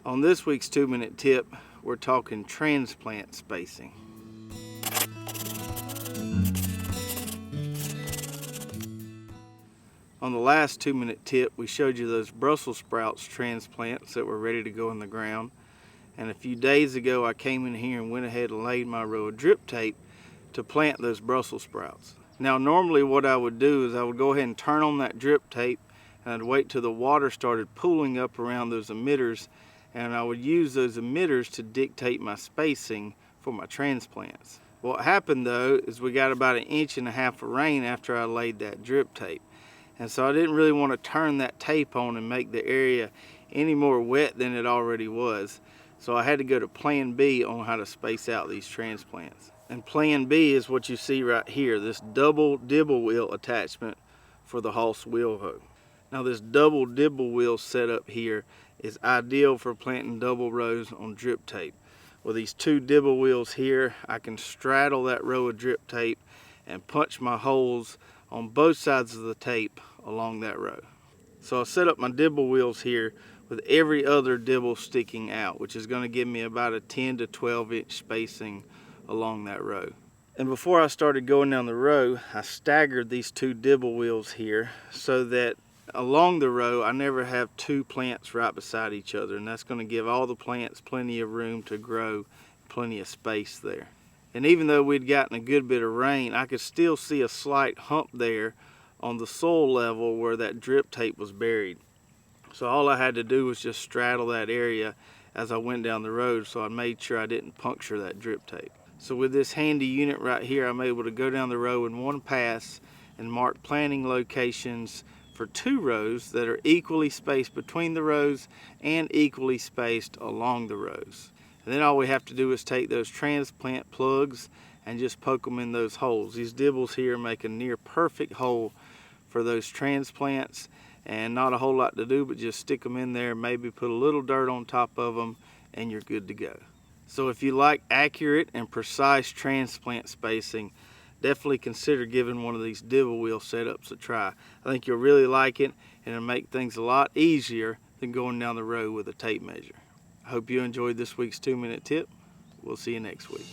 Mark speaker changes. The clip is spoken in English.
Speaker 1: On this week's 2-minute tip, we're talking transplant spacing. On the last 2-minute tip, we showed you those Brussels sprouts transplants that were ready to go in the ground. And a few days ago, I came in here and went ahead and laid my row of drip tape to plant those Brussels sprouts. Now, normally what I would do is I would go ahead and turn on that drip tape and I'd wait till the water started pooling up around those emitters, and I would use those emitters to dictate my spacing for my transplants. What happened though is we got about 1.5 inches of rain after I laid that drip tape. And so I didn't really want to turn that tape on and make the area any more wet than it already was. So I had to go to plan B on how to space out these transplants. And plan B is what you see right here, this double dibble wheel attachment for the Hoss wheel hoe. Now this double dibble wheel setup here is ideal for planting double rows on drip tape. With these 2 dibble wheels here, I can straddle that row of drip tape and punch my holes on both sides of the tape along that row. So I'll set up my dibble wheels here with every other dibble sticking out, which is going to give me about a 10 to 12 inch spacing along that row. And before I started going down the row, I staggered these 2 dibble wheels here so that along the row I never have 2 plants right beside each other, and that's going to give all the plants plenty of room to grow, plenty of space there. And even though we'd gotten a good bit of rain, I could still see a slight hump there on the soil level where that drip tape was buried. So all I had to do was just straddle that area as I went down the road, so I made sure I didn't puncture that drip tape. So with this handy unit right here, I'm able to go down the row in one pass and mark planting locations for 2 rows that are equally spaced between the rows and equally spaced along the rows. And then all we have to do is take those transplant plugs and just poke them in those holes. These dibbles here make a near perfect hole for those transplants, and not a whole lot to do but just stick them in there, maybe put a little dirt on top of them, and you're good to go. So if you like accurate and precise transplant spacing, definitely consider giving one of these dibble wheel setups a try. I think you'll really like it, and it'll make things a lot easier than going down the road with a tape measure. I hope you enjoyed this week's 2-minute tip. We'll see you next week.